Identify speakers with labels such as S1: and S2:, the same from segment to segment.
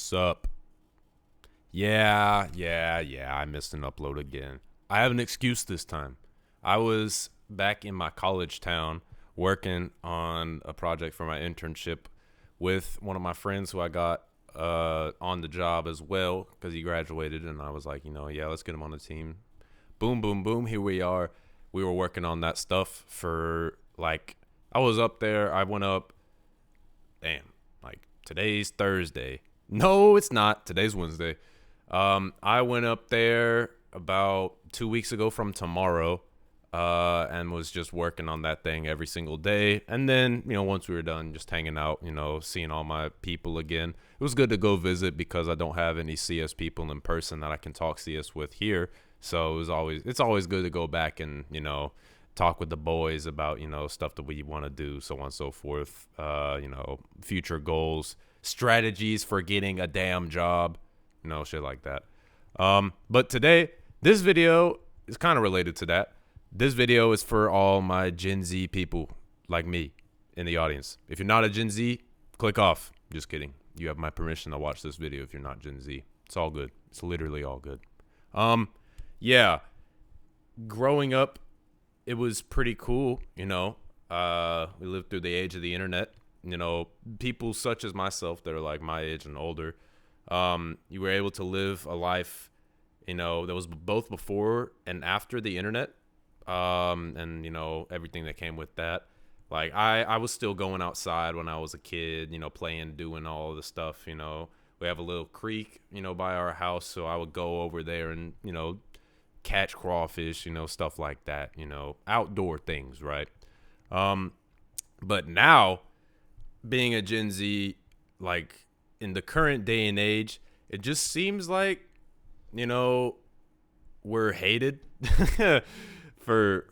S1: What's up? Yeah. I missed an upload again. I have an excuse this time. I was back in my college town working on a project for my internship with one of my friends who I got on the job as well because he graduated, and I was like, yeah, let's get him on the team. Boom, boom, boom. Here we are. We were working on that stuff for I was up there. I went up. Damn, today's Thursday. No, it's not. Today's Wednesday. I went up there about 2 weeks ago from tomorrow, and was just working on that thing every single day. And then, once we were done, just hanging out, seeing all my people again. It was good to go visit because I don't have any CS people in person that I can talk CS with here. So it's always good to go back and, talk with the boys about, stuff that we want to do, so on and so forth, future goals, strategies for getting a damn job, shit like that. But today, this video is kind of related to that. This video is for all my Gen Z people like me in the audience. If you're not a Gen Z, click off. Just kidding. You have my permission to watch this video if you're not Gen Z. It's all good. It's literally all good. Yeah. Growing up, it was pretty cool, we lived through the age of the internet. People such as myself that are like my age and older, you were able to live a life, that was both before and after the internet, and everything that came with that. Like I was still going outside when I was a kid, playing, doing all of the stuff. We have a little creek, by our house, so I would go over there and catch crawfish, stuff like that, outdoor things, right? But now, being a Gen Z, in the current day and age, it just seems like, we're hated for,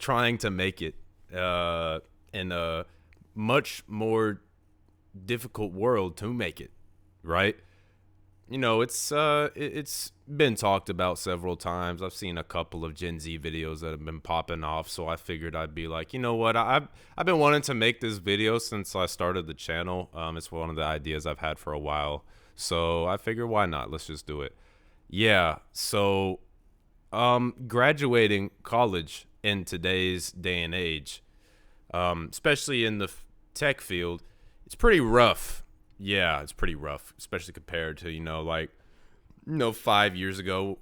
S1: trying to make it in a much more difficult world to make it, right? It's been talked about several times. I've seen a couple of Gen Z videos that have been popping off, so I figured I'd be like, you know what? I've been wanting to make this video since I started the channel. It's one of the ideas I've had for a while, so I figured why not? Let's just do it. Yeah. So, graduating college in today's day and age, especially in the tech field, it's pretty rough. Yeah, it's pretty rough, especially compared to, 5 years ago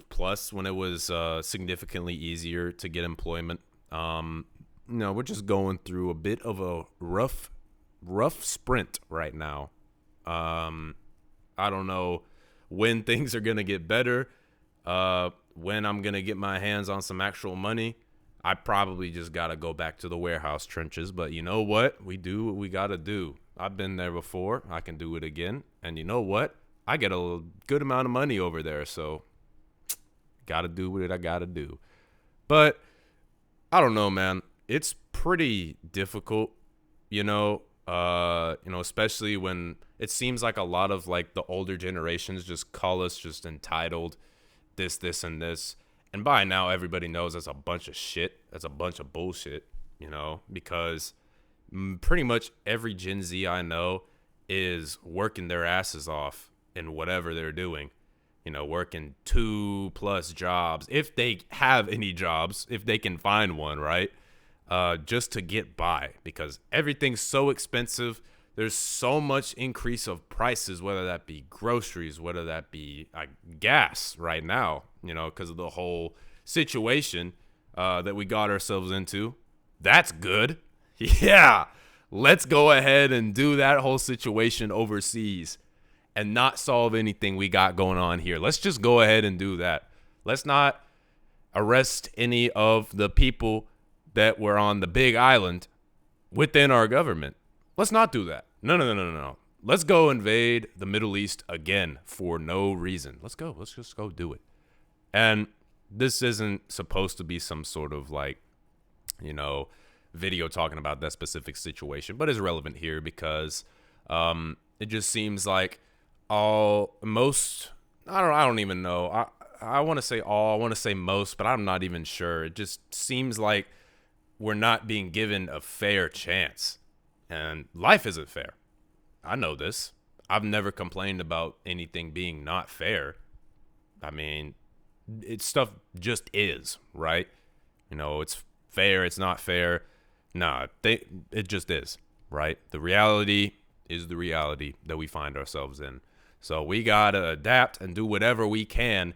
S1: plus when it was significantly easier to get employment. We're just going through a bit of a rough sprint right now. I don't know when things are going to get better, when I'm going to get my hands on some actual money. I probably just got to go back to the warehouse trenches, but you know what? We do what we got to do. I've been there before. I can do it again. And you know what? I get a good amount of money over there, so got to do what I got to do. But I don't know, man. It's pretty difficult, especially when it seems like a lot of the older generations just call us just entitled, this, and this. And by now, everybody knows that's a bunch of shit. That's a bunch of bullshit, because pretty much every Gen Z I know is working their asses off in whatever they're doing, working 2+ jobs, if they have any jobs, if they can find one, right? Just to get by, because everything's so expensive. There's so much increase of prices, whether that be groceries, whether that be gas right now, because of the whole situation that we got ourselves into. That's good. Yeah, let's go ahead and do that whole situation overseas and not solve anything we got going on here. Let's just go ahead and do that. Let's not arrest any of the people that were on the big island within our government. Let's not do that. No. Let's go invade the Middle East again for no reason. Let's go. Let's just go do it. And this isn't supposed to be some sort of video talking about that specific situation, but it's relevant here because it just seems like I don't even know. I want to say all, I want to say most, but I'm not even sure. It just seems like we're not being given a fair chance. And life isn't fair. I know this. I've never complained about anything being not fair. I mean, it's stuff just is, right? It's fair, it's not fair. Nah, it just is, right? The reality is the reality that we find ourselves in. So we got to adapt and do whatever we can,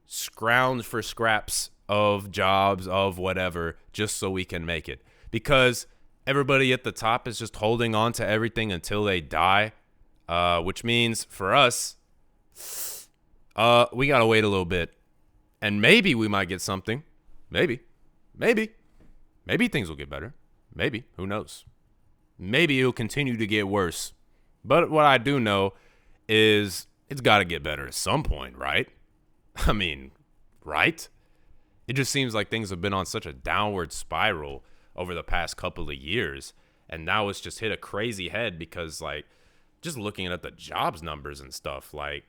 S1: scrounge for scraps of jobs, of whatever, just so we can make it. Because everybody at the top is just holding on to everything until they die, which means for us, we got to wait a little bit. And maybe we might get something. Maybe things will get better. Maybe. Who knows? Maybe it'll continue to get worse. But what I do know is it's got to get better at some point, right? I mean, right? It just seems like things have been on such a downward spiral over the past couple of years. And now it's just hit a crazy head because, like, just looking at the jobs numbers and stuff, like,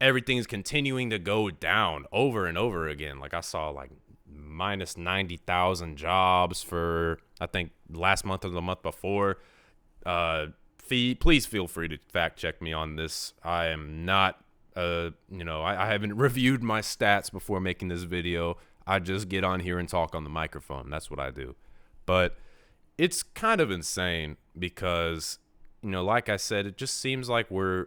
S1: everything's continuing to go down over and over again. Like, I saw, like, minus 90,000 jobs for, I think, last month or the month before. Please feel free to fact check me on this. I am not, I haven't reviewed my stats before making this video. I just get on here and talk on the microphone. That's what I do. But it's kind of insane because, like I said, it just seems like we're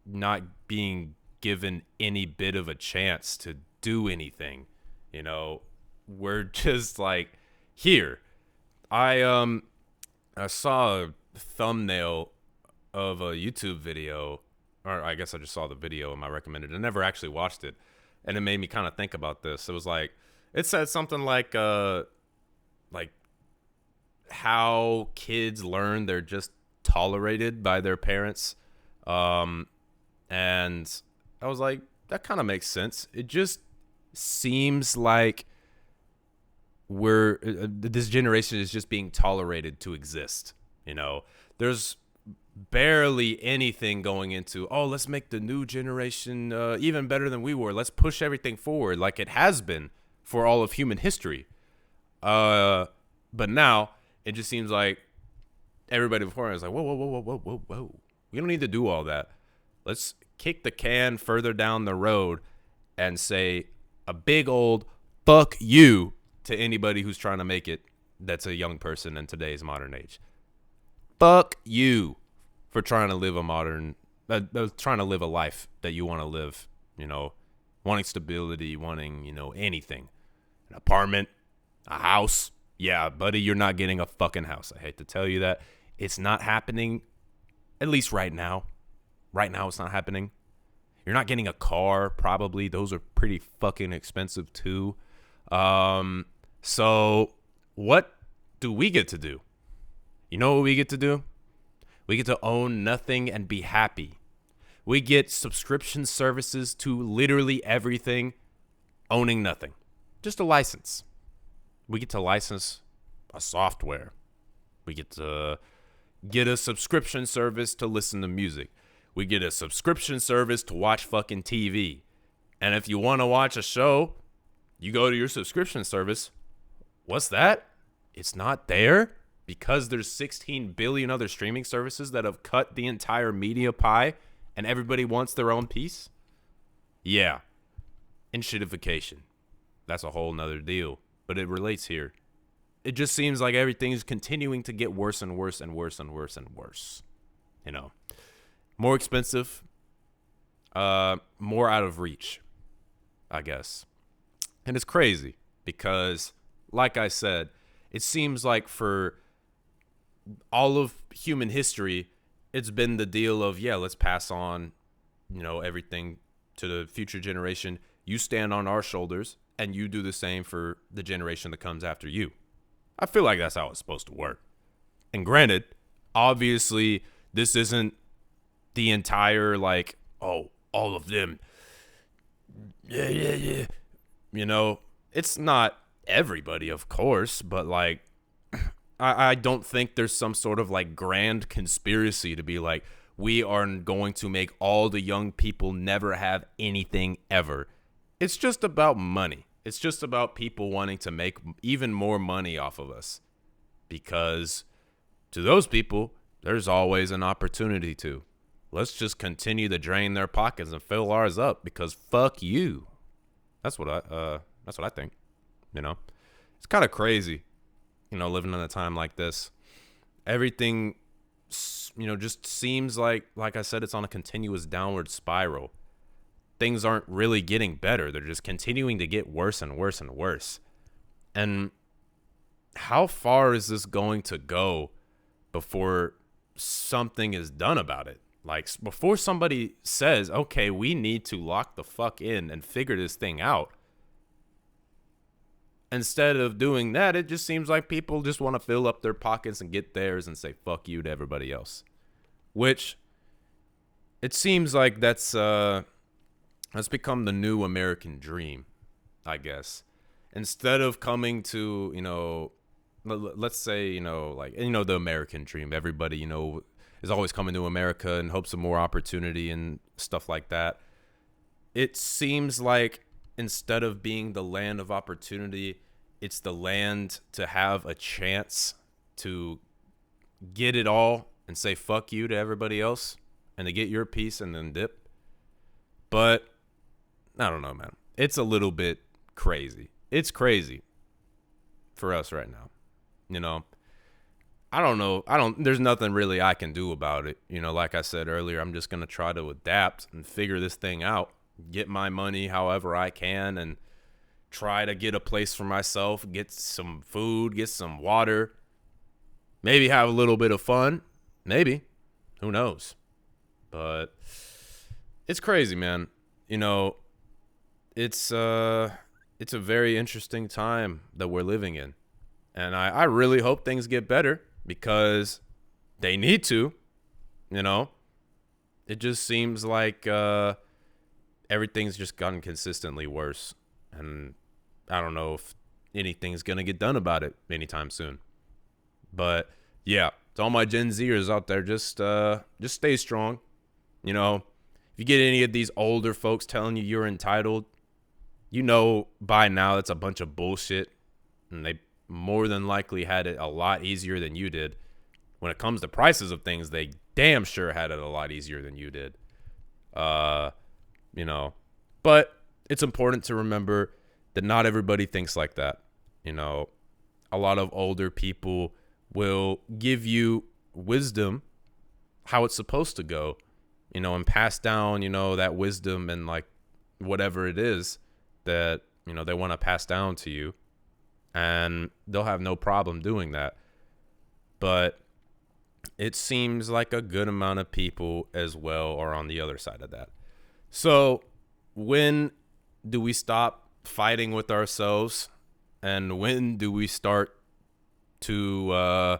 S1: not being given any bit of a chance to do anything. We're just like, here. I saw a thumbnail of a YouTube video, or I guess I just saw the video and I recommended it. I never actually watched it, and it made me kind of think about this. It was like, it said something like how kids learn they're just tolerated by their parents, and I was like, that kind of makes sense. It just seems like this generation is just being tolerated to exist. There's barely anything going into, let's make the new generation even better than we were. Let's push everything forward like it has been for all of human history. But now it just seems like everybody before is like, whoa. We don't need to do all that. Let's kick the can further down the road and say a big old fuck you to anybody who's trying to make it that's a young person in today's modern age. Fuck you for trying to live trying to live a life that you want to live, wanting stability, wanting, anything. An apartment, a house. Yeah, buddy, you're not getting a fucking house. I hate to tell you that. It's not happening, at least right now. Right now, it's not happening. You're not getting a car, probably. Those are pretty fucking expensive, too. So what do we get to do? You know what we get to do? We get to own nothing and be happy. We get subscription services to literally everything, owning nothing. Just a license. We get to license a software. We get to get a subscription service to listen to music. We get a subscription service to watch fucking TV. And if you want to watch a show, you go to your subscription service. What's that? It's not there because there's 16 billion other streaming services that have cut the entire media pie and everybody wants their own piece? Yeah. And shitification. That's a whole nother deal. But it relates here. It just seems like everything is continuing to get worse and worse and worse and worse and worse. More expensive, more out of reach, I guess. And it's crazy because, like I said, it seems like for all of human history, it's been the deal of, let's pass on, everything to the future generation. You stand on our shoulders and you do the same for the generation that comes after you. I feel like that's how it's supposed to work. And granted, obviously, this isn't the entire, all of them. Yeah. It's not everybody, of course, but, I don't think there's some sort of, grand conspiracy to be like, we are going to make all the young people never have anything ever. It's just about money. It's just about people wanting to make even more money off of us. Because to those people, there's always an opportunity to. let's just continue to drain their pockets and fill ours up because fuck you. That's what I think. You know, it's kind of crazy, living in a time like this. Everything, just seems like I said, it's on a continuous downward spiral. Things aren't really getting better. They're just continuing to get worse and worse and worse. And how far is this going to go before something is done about it? Like, before somebody says, okay, we need to lock the fuck in and figure this thing out. Instead of doing that, it just seems like people just want to fill up their pockets and get theirs and say fuck you to everybody else. Which, it seems like that's become the new American dream, I guess. Instead of coming to, let's say, the American dream. Everybody, is always coming to America in hopes of more opportunity and stuff like that. It seems like instead of being the land of opportunity, it's the land to have a chance to get it all and say fuck you to everybody else and to get your piece and then dip. But I don't know, man. It's a little bit crazy. It's crazy for us right now. I don't know. There's nothing really I can do about it. Like I said earlier, I'm just going to try to adapt and figure this thing out, get my money however I can, and try to get a place for myself, get some food, get some water, maybe have a little bit of fun. Maybe. Who knows? But it's crazy, man. It's a very interesting time that we're living in. And I really hope things get better because they need to, It just seems like everything's just gotten consistently worse. And I don't know if anything's going to get done about it anytime soon. But, yeah, to all my Gen Zers out there, just stay strong. If you get any of these older folks telling you you're entitled, by now that's a bunch of bullshit. And they more than likely had it a lot easier than you did. When it comes to prices of things, they damn sure had it a lot easier than you did. But it's important to remember that not everybody thinks like that. A lot of older people will give you wisdom how it's supposed to go, and pass down, that wisdom and like whatever it is that, they want to pass down to you. And they'll have no problem doing that. But it seems like a good amount of people as well are on the other side of that. So when do we stop fighting with ourselves? And when do we start to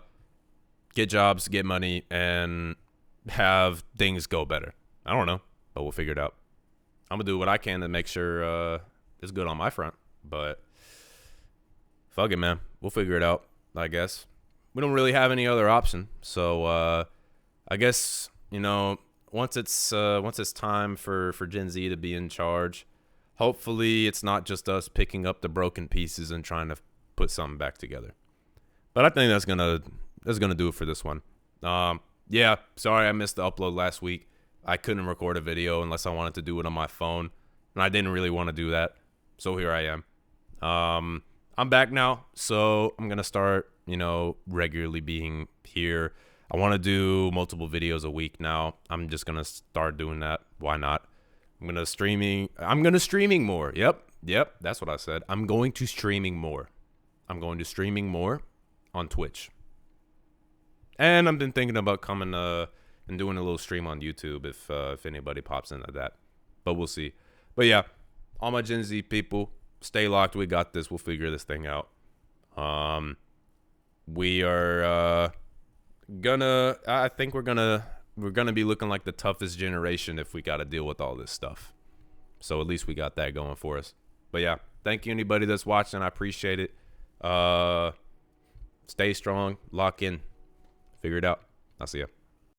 S1: get jobs, get money, and have things go better? I don't know, but we'll figure it out. I'm going to do what I can to make sure it's good on my front. But fuck it, man. We'll figure it out, I guess. We don't really have any other option. So I guess, once it's time for Gen Z to be in charge, hopefully it's not just us picking up the broken pieces and trying to put something back together. But I think that's gonna do it for this one. Yeah, sorry I missed the upload last week. I couldn't record a video unless I wanted to do it on my phone, and I didn't really want to do that. So here I am. I'm back now, so I'm gonna start, regularly being here. I want to do multiple videos a week now. I'm just gonna start doing that. Why not? I'm gonna streaming more. Yep, that's what I said. I'm going to streaming more. I'm going to streaming more on Twitch. And I've been thinking about coming and doing a little stream on YouTube if anybody pops into that. But we'll see. But yeah, all my Gen Z people, stay locked. We got this. We'll figure this thing out. We are I think we're gonna be looking like the toughest generation if we got to deal with all this stuff. So at least we got that going for us. But yeah, thank you anybody that's watching. I appreciate it. Stay strong, lock in, figure it out. I'll see ya.